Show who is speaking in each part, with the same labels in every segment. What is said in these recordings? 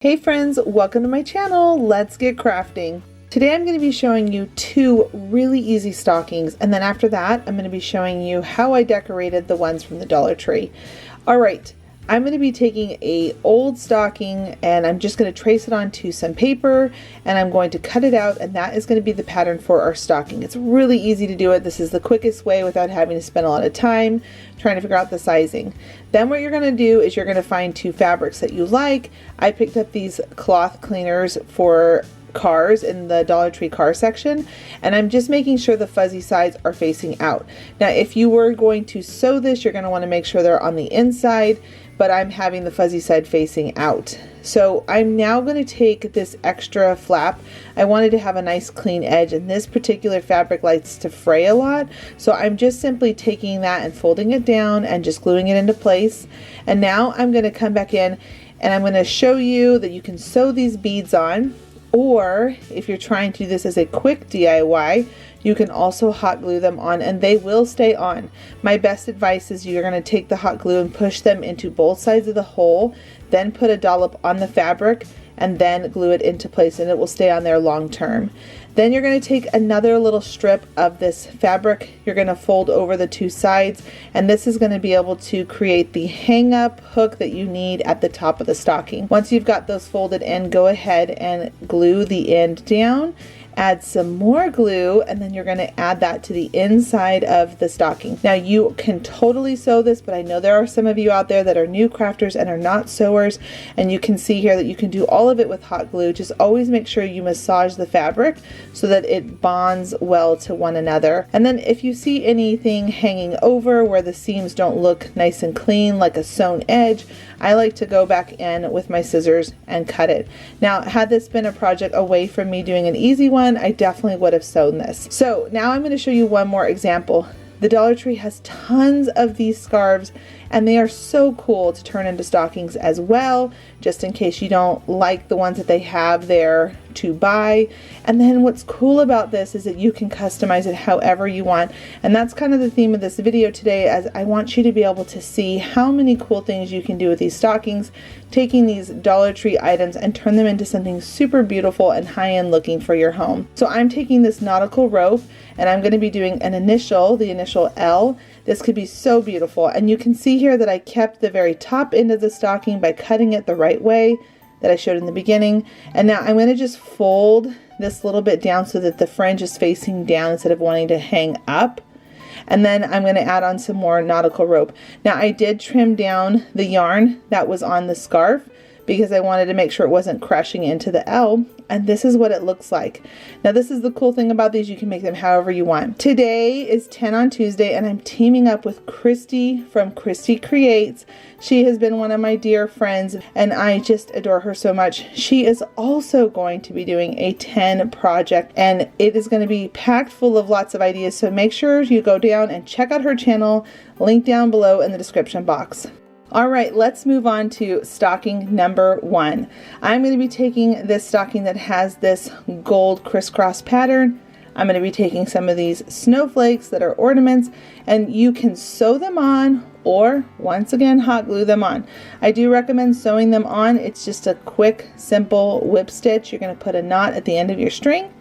Speaker 1: Hey friends, welcome to my channel. Let's get crafting. Today I'm going to be showing you two really easy stockings, and then after that I'm going to be showing you how I decorated the ones from the Dollar Tree. Alright, I'm going to be taking a old stocking and I'm just going to trace it onto some paper and I'm going to cut it out, and that is going to be the pattern for our stocking. It's really easy to do it. This is the quickest way without having to spend a lot of time trying to figure out the sizing. Then what you're going to do is you're going to find two fabrics that you like. I picked up these cloth cleaners for cars in the Dollar Tree car section, and I'm just making sure the fuzzy sides are facing out. Now if you were going to sew this, you're going to want to make sure they're on the inside, but I'm having the fuzzy side facing out. So I'm now going to take this extra flap. I wanted to have a nice clean edge, and this particular fabric likes to fray a lot, so I'm just simply taking that and folding it down and just gluing it into place. And now I'm going to come back in and I'm going to show you that you can sew these beads on, or if you're trying to do this as a quick DIY, you can also hot glue them on and they will stay on. My best advice is you're going to take the hot glue and push them into both sides of the hole, then put a dollop on the fabric and then glue it into place, and it will stay on there long term. Then you're going to take another little strip of this fabric, you're going to fold over the two sides, and this is going to be able to create the hang up hook that you need at the top of the stocking. Once you've got those folded in, go ahead and glue the end down, add some more glue, and then you're going to add that to the inside of the stocking. Now you can totally sew this, but I know there are some of you out there that are new crafters and are not sewers, and you can see here that you can do all of it with hot glue. Just always make sure you massage the fabric so that it bonds well to one another. And then if you see anything hanging over where the seams don't look nice and clean, like a sewn edge, I like to go back in with my scissors and cut it. Now had this been a project away from me doing an easy one, I definitely would have sewn this. So now I'm going to show you one more example. The Dollar Tree has tons of these scarves, and they are so cool to turn into stockings as well, just in case you don't like the ones that they have there to buy. And then what's cool about this is that you can customize it however you want, and that's kind of the theme of this video today, as I want you to be able to see how many cool things you can do with these stockings, taking these Dollar Tree items and turn them into something super beautiful and high-end looking for your home. So I'm taking this nautical rope and I'm going to be doing an initial, the initial L. This could be so beautiful, and you can see here that I kept the very top end of the stocking by cutting it the right way that I showed in the beginning. And now I'm going to just fold this little bit down so that the fringe is facing down instead of wanting to hang up. And then I'm going to add on some more nautical rope. Now I did trim down the yarn that was on the scarf because I wanted to make sure it wasn't crushing into the L, and this is what it looks like. Now this is the cool thing about these, you can make them however you want. Today is 10 on Tuesday and I'm teaming up with Christi from Christi Creates. She has been one of my dear friends and I just adore her so much. She is also going to be doing a 10 project, and it is going to be packed full of lots of ideas, so make sure you go down and check out her channel, link down below in the description box. Alright, let's move on to stocking number 1. I'm going to be taking this stocking that has this gold crisscross pattern. I'm going to be taking some of these snowflakes that are ornaments, and you can sew them on or once again hot glue them on. I do recommend sewing them on. It's just a quick, simple whip stitch. You're going to put a knot at the end of your string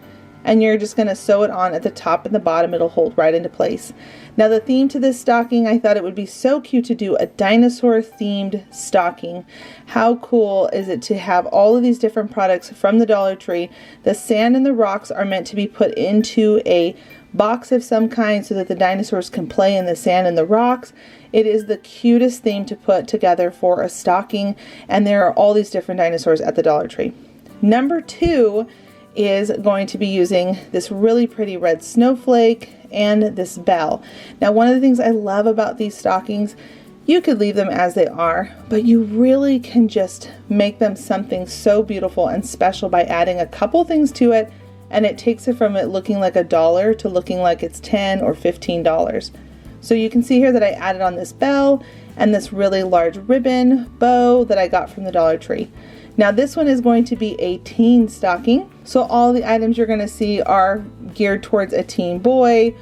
Speaker 1: and you're just going to sew it on at the top and the bottom. It'll hold right into place. Now the theme to this stocking, I thought it would be so cute to do a dinosaur themed stocking. How cool is it to have all of these different products from the Dollar Tree? The sand and the rocks are meant to be put into a box of some kind so that the dinosaurs can play in the sand and the rocks. It is the cutest theme to put together for a stocking, and there are all these different dinosaurs at the Dollar Tree. Number 2 is going to be using this really pretty red snowflake and this bell. Now one of the things I love about these stockings, you could leave them as they are, but you really can just make them something so beautiful and special by adding a couple things to it, and it takes it from it looking like $1 to looking like it's $10 or $15. So you can see here that I added on this bell and this really large ribbon bow that I got from the Dollar Tree. Now this one is going to be a teen stocking, so all the items you're going to see are geared towards a teen boy,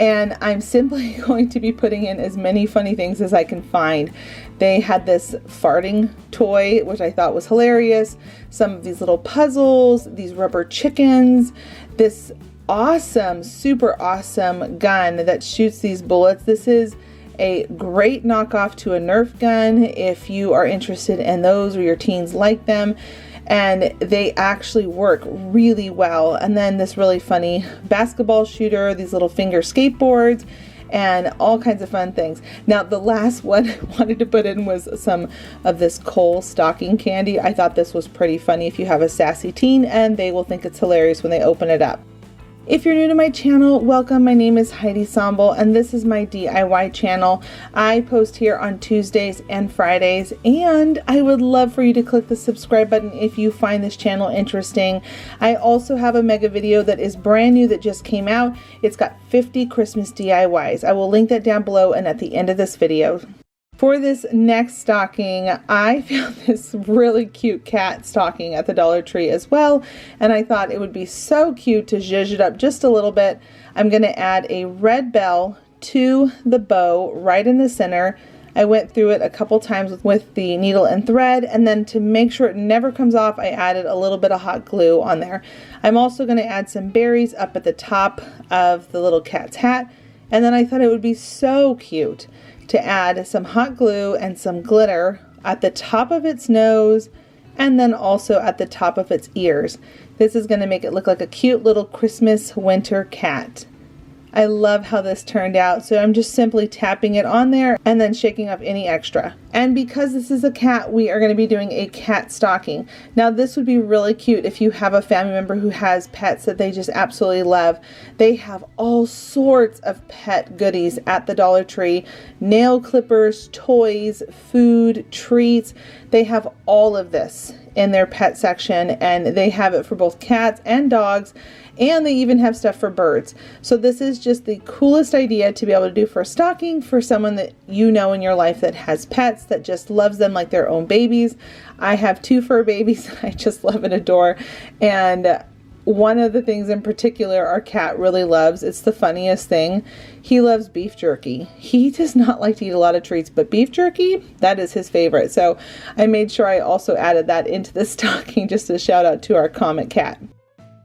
Speaker 1: And I'm simply going to be putting in as many funny things as I can find. They had this farting toy, which I thought was hilarious. Some of these little puzzles, these rubber chickens, this awesome, super awesome gun that shoots these bullets. This is a great knockoff to a Nerf gun if you are interested in those or your teens like them. And they actually work really well. And then this really funny basketball shooter, these little finger skateboards, and all kinds of fun things. Now, the last one I wanted to put in was some of this Kohl stocking candy. I thought this was pretty funny if you have a sassy teen, and they will think it's hilarious when they open it up. If you're new to my channel, welcome. My name is Heidi Sonboul, and this is my DIY channel. I post here on Tuesdays and Fridays, and I would love for you to click the subscribe button if you find this channel interesting. I also have a mega video that is brand new that just came out. It's got 50 Christmas DIYs. I will link that down below and at the end of this video. For this next stocking, I found this really cute cat stocking at the Dollar Tree as well, and I thought it would be so cute to zhuzh it up just a little bit. I'm going to add a red bell to the bow right in the center. I went through it a couple times with the needle and thread, and then to make sure it never comes off, I added a little bit of hot glue on there. I'm also going to add some berries up at the top of the little cat's hat, and then I thought it would be so cute to add some hot glue and some glitter at the top of its nose and then also at the top of its ears. This is going to make it look like a cute little Christmas winter cat. I love how this turned out, so I'm just simply tapping it on there and then shaking off any extra. And because this is a cat, we are going to be doing a cat stocking. Now, this would be really cute if you have a family member who has pets that they just absolutely love. They have all sorts of pet goodies at the Dollar Tree. Nail clippers, toys, food, treats. They have all of this in their pet section, and they have it for both cats and dogs, and they even have stuff for birds. So this is just the coolest idea to be able to do for a stocking for someone that you know in your life that has pets, that just loves them like their own babies. I have 2 fur babies that I just love and adore, and one of the things in particular our cat really loves, it's the funniest thing, he loves beef jerky. He does not like to eat a lot of treats, but beef jerky, that is his favorite. So I made sure I also added that into the stocking just to shout out to our comic cat.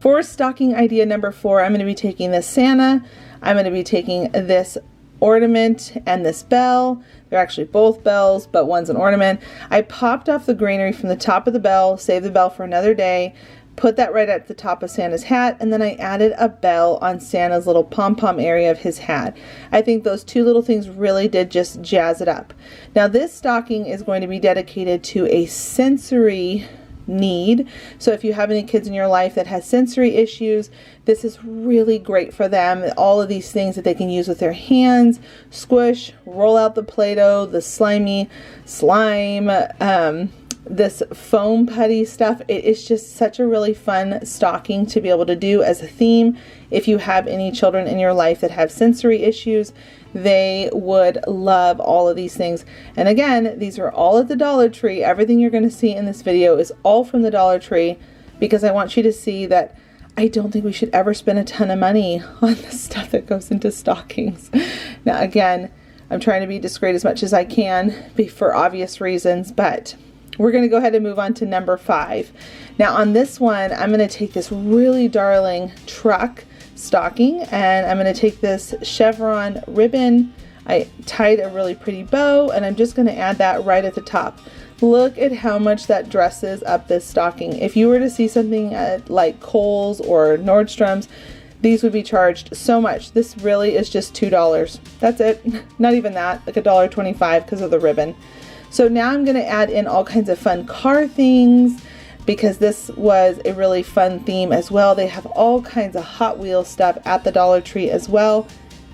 Speaker 1: For stocking idea number 4, I'm going to be taking this Santa, I'm going to be taking this ornament and this bell. They're actually both bells, but one's an ornament. I popped off the greenery from the top of the bell, saved the bell for another day, put that right at the top of Santa's hat, and then I added a bell on Santa's little pom-pom area of his hat. I think those 2 little things really did just jazz it up. Now, this stocking is going to be dedicated to a sensory need. So if you have any kids in your life that has sensory issues, this is really great for them. All of these things that they can use with their hands, squish, roll out the Play-Doh, the slimy slime, this foam putty stuff. It is just such a really fun stocking to be able to do as a theme. If you have any children in your life that have sensory issues, they would love all of these things. And again, these are all at the Dollar Tree. Everything you're going to see in this video is all from the Dollar Tree, because I want you to see that I don't think we should ever spend a ton of money on the stuff that goes into stockings. Now, again, I'm trying to be discreet as much as I can for obvious reasons, but we're going to go ahead and move on to number 5. Now, on this one, I'm going to take this really darling truck stocking, and I'm going to take this chevron ribbon. I tied a really pretty bow, and I'm just going to add that right at the top. Look at how much that dresses up this stocking. If you were to see something at like Kohl's or Nordstrom's, these would be charged so much. This really is just $2. That's it. Not even that, like $1.25 because of the ribbon. So now I'm going to add in all kinds of fun car things, because this was a really fun theme as well. They have all kinds of Hot Wheels stuff at the Dollar Tree as well.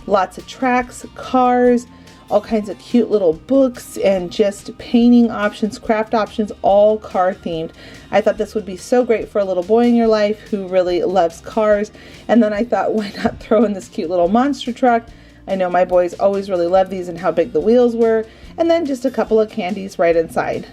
Speaker 1: Lots of tracks, cars, all kinds of cute little books, and just painting options, craft options, all car themed. I thought this would be so great for a little boy in your life who really loves cars. And then I thought, why not throw in this cute little monster truck? I know my boys always really loved these and how big the wheels were. And then just a couple of candies right inside.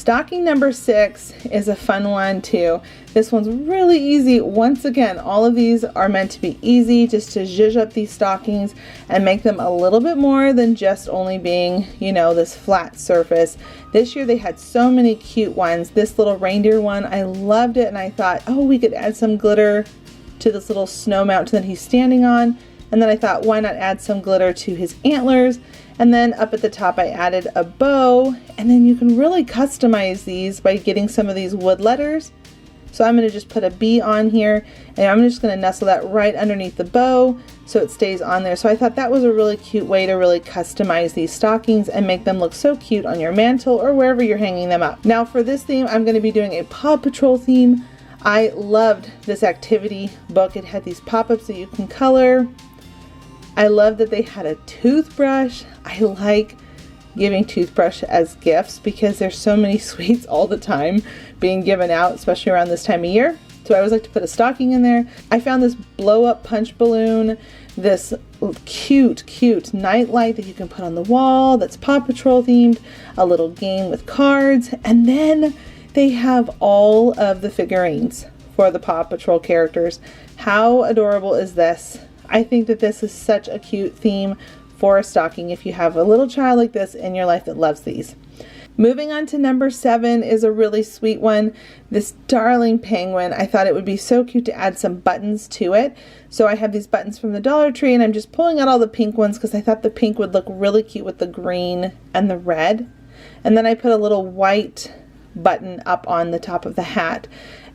Speaker 1: Stocking number 6 is a fun one too. This one's really easy. Once again, all of these are meant to be easy, just to zhuzh up these stockings and make them a little bit more than just only being, you know, this flat surface. This year they had so many cute ones. This little reindeer one, I loved it, and I thought, oh, we could add some glitter to this little snow mountain that he's standing on. And then I thought, why not add some glitter to his antlers? And then up at the top I added a bow, and then you can really customize these by getting some of these wood letters. So I'm going to just put a bee on here, and I'm just going to nestle that right underneath the bow so it stays on there. So I thought that was a really cute way to really customize these stockings and make them look so cute on your mantle or wherever you're hanging them up. Now for this theme, I'm going to be doing a Paw Patrol theme. I loved this activity book. It had these pop-ups that you can color. I love that they had a toothbrush. I like giving toothbrush as gifts because there's so many sweets all the time being given out, especially around this time of year. So I always like to put a stocking in there. I found this blow up punch balloon, this cute night light that you can put on the wall that's Paw Patrol themed, a little game with cards, and then they have all of the figurines for the Paw Patrol characters. How adorable is this? I think that this is such a cute theme for a stocking if you have a little child like this in your life that loves these. Moving on to number 7 is a really sweet one. This darling penguin. I thought it would be so cute to add some buttons to it. So I have these buttons from the Dollar Tree, and I'm just pulling out all the pink ones because I thought the pink would look really cute with the green and the red. And then I put a little white button up on the top of the hat.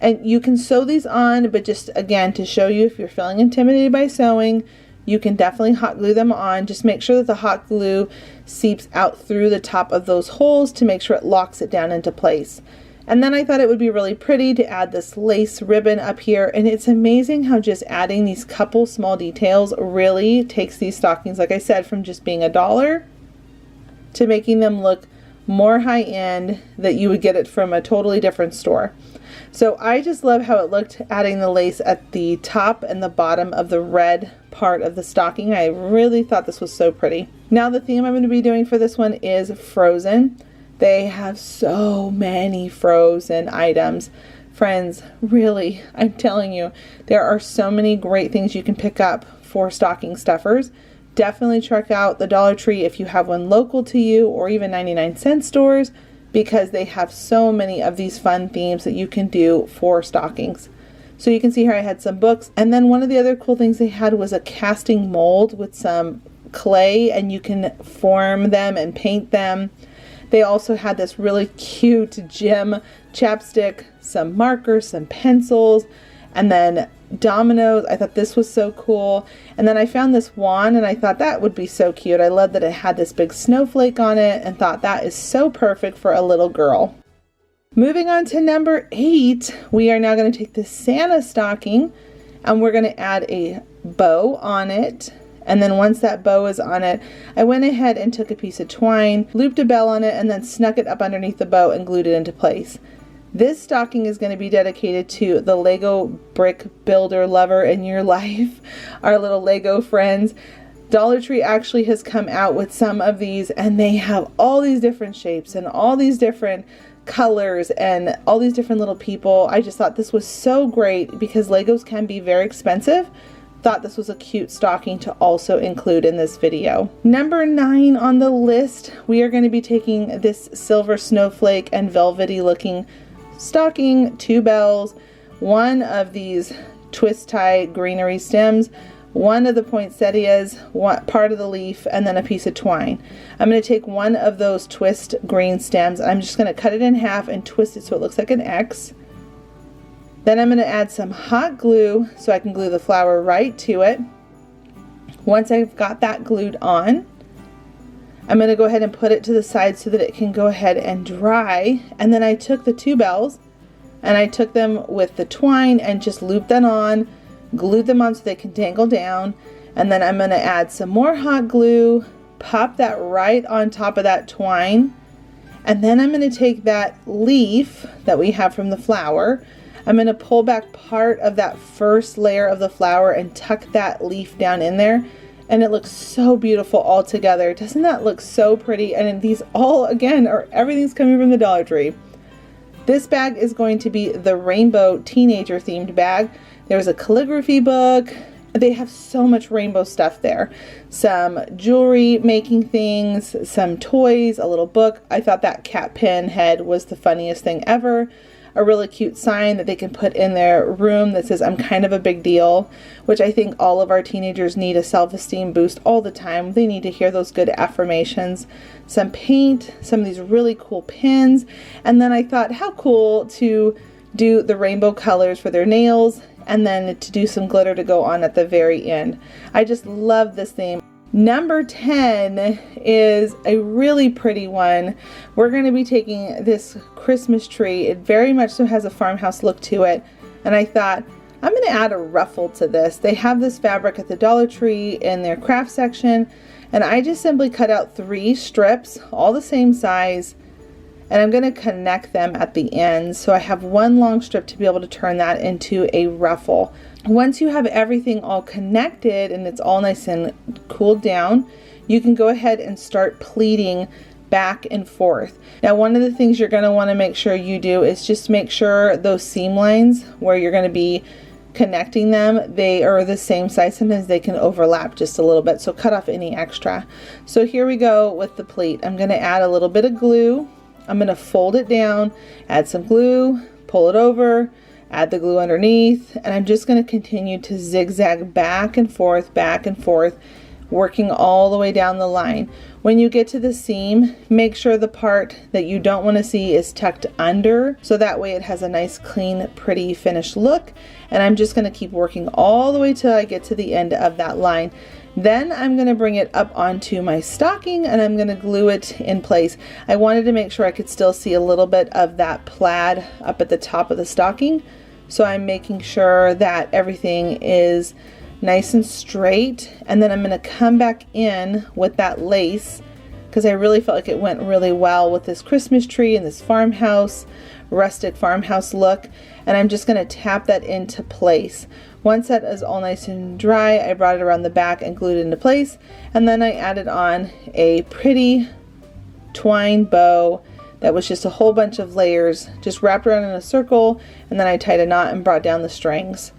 Speaker 1: And you can sew these on, but just again to show you if you're feeling intimidated by sewing, you can definitely hot glue them on. Just make sure that the hot glue seeps out through the top of those holes to make sure it locks it down into place. And then I thought it would be really pretty to add this lace ribbon up here, and it's amazing how just adding these couple small details really takes these stockings, like I said, from just being $1 to making them look more high-end, that you would get it from a totally different store. So I just love how it looked adding the lace at the top and the bottom of the red part of the stocking. I really thought this was so pretty. Now the theme I'm going to be doing for this one is Frozen. They have so many Frozen items. Friends, really, I'm telling you, there are so many great things you can pick up for stocking stuffers. Definitely check out the Dollar Tree if you have one local to you, or even 99-cent stores, because they have so many of these fun themes that you can do for stockings. So you can see here I had some books, and then one of the other cool things they had was a casting mold with some clay, and you can form them and paint them. They also had this really cute gem chapstick, some markers, some pencils, and then dominoes. I thought this was so cool. And then I found this wand, and I thought that would be so cute. I love that it had this big snowflake on it, and thought that is so perfect for a little girl. Moving on to number 8, we are now going to take this Santa stocking, and we're going to add a bow on it. And then once that bow is on it, I went ahead and took a piece of twine, looped a bell on it, and then snuck it up underneath the bow and glued it into place. This stocking is going to be dedicated to the Lego brick builder lover in your life, our little Lego friends. Dollar Tree actually has come out with some of these, and they have all these different shapes and all these different colors and all these different little people. I just thought this was so great because Legos can be very expensive. Thought this was a cute stocking to also include in this video. Number 9 on the list, we are going to be taking this silver snowflake and velvety looking stocking, 2 bells, one of these twist tie greenery stems, one of the poinsettias, one part of the leaf, and then a piece of twine. I'm going to take one of those twist green stems. I'm just going to cut it in half and twist it so it looks like an X. Then I'm going to add some hot glue so I can glue the flower right to it. Once I've got that glued on, I'm going to go ahead and put it to the side so that it can go ahead and dry. And then I took the 2 bells and I took them with the twine and just looped them on, glued them on so they can dangle down. And then I'm going to add some more hot glue, pop that right on top of that twine. And then I'm going to take that leaf that we have from the flower. I'm going to pull back part of that first layer of the flower and tuck that leaf down in there. And it looks so beautiful all together. Doesn't that look so pretty? And these all, again, everything's coming from the Dollar Tree. This bag is going to be the rainbow teenager themed bag. There's a calligraphy book. They have so much rainbow stuff there. Some jewelry making things, some toys, a little book. I thought that cat pin head was the funniest thing ever. A really cute sign that they can put in their room that says, "I'm kind of a big deal," which I think all of our teenagers need a self-esteem boost all the time. They need to hear those good affirmations. Some paint, some of these really cool pins. And then I thought, how cool to do the rainbow colors for their nails, and then to do some glitter to go on at the very end. I just love this theme. Number 10 is a really pretty one. We're going to be taking this Christmas tree. It very much so has a farmhouse look to it. And I thought, I'm going to add a ruffle to this. They have this fabric at the Dollar Tree in their craft section. And I just simply cut out 3 strips, all the same size. And I'm going to connect them at the ends. So I have one long strip to be able to turn that into a ruffle. Once you have everything all connected and it's all nice and cooled down, you can go ahead and start pleating back and forth. Now, one of the things you're going to want to make sure you do is just make sure those seam lines where you're going to be connecting them, they are the same size. Sometimes they can overlap just a little bit, so cut off any extra. So here we go with the pleat. I'm going to add a little bit of glue. I'm going to fold it down, add some glue, pull it over, add the glue underneath, and I'm just going to continue to zigzag back and forth, working all the way down the line. When you get to the seam, make sure the part that you don't want to see is tucked under, so that way it has a nice, clean, pretty finished look. And I'm just going to keep working all the way till I get to the end of that line. Then I'm going to bring it up onto my stocking and I'm going to glue it in place. I wanted to make sure I could still see a little bit of that plaid up at the top of the stocking. So I'm making sure that everything is nice and straight. And then I'm going to come back in with that lace because I really felt like it went really well with this Christmas tree and this farmhouse, rustic farmhouse look. And I'm just going to tap that into place. Once that is all nice and dry, I brought it around the back and glued it into place. And then I added on a pretty twine bow that was just a whole bunch of layers, just wrapped around in a circle, and then I tied a knot and brought down the strings.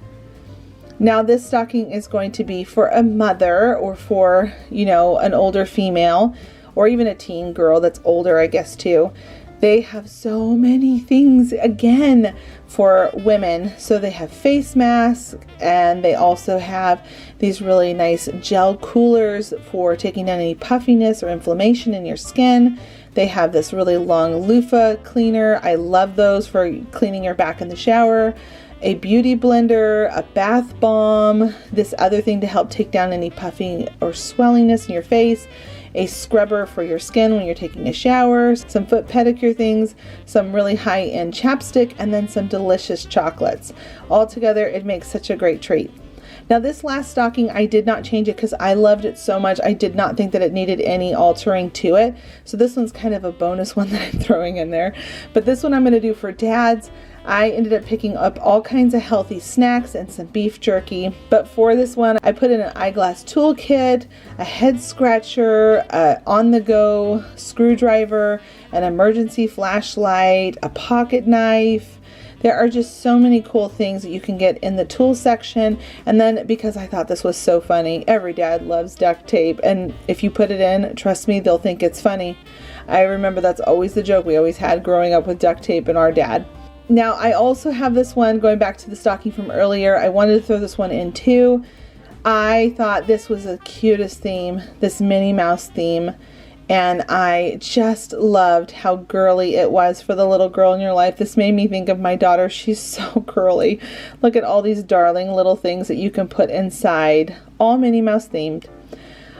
Speaker 1: Now this stocking is going to be for a mother or for, you know, an older female or even a teen girl that's older, I guess, too. They have so many things again for women. So they have face masks, and they also have these really nice gel coolers for taking down any puffiness or inflammation in your skin. They have this really long loofah cleaner. I love those for cleaning your back in the shower. A beauty blender, a bath bomb, this other thing to help take down any puffing or swellingness in your face, a scrubber for your skin when you're taking a shower, some foot pedicure things, some really high-end chapstick, and then some delicious chocolates. All together, it makes such a great treat. Now this last stocking, I did not change it because I loved it so much. I did not think that it needed any altering to it. So this one's kind of a bonus one that I'm throwing in there. But this one I'm going to do for dads. I ended up picking up all kinds of healthy snacks and some beef jerky. But for this one, I put in an eyeglass toolkit, a head scratcher, on-the-go screwdriver, an emergency flashlight, a pocket knife. There are just so many cool things that you can get in the tool section. And then because I thought this was so funny, every dad loves duct tape. And if you put it in, trust me, they'll think it's funny. I remember that's always the joke we always had growing up with duct tape and our dad. Now I also have this one going back to the stocking from earlier. I wanted to throw this one in too. I thought this was the cutest theme, this Minnie Mouse theme. And I just loved how girly it was for the little girl in your life. This made me think of my daughter. She's so girly. Look at all these darling little things that you can put inside, all Minnie Mouse themed.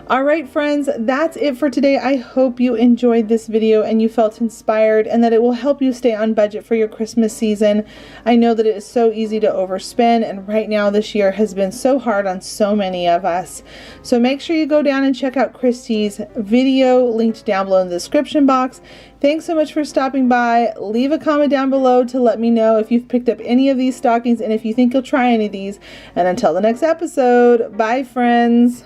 Speaker 1: All right, friends, that's it for today. I hope you enjoyed this video and you felt inspired and that it will help you stay on budget for your Christmas season. I know that it is so easy to overspend, and right now this year has been so hard on so many of us. So make sure you go down and check out Christi's video linked down below in the description box. Thanks so much for stopping by. Leave a comment down below to let me know if you've picked up any of these stockings and if you think you'll try any of these. And until the next episode, bye friends.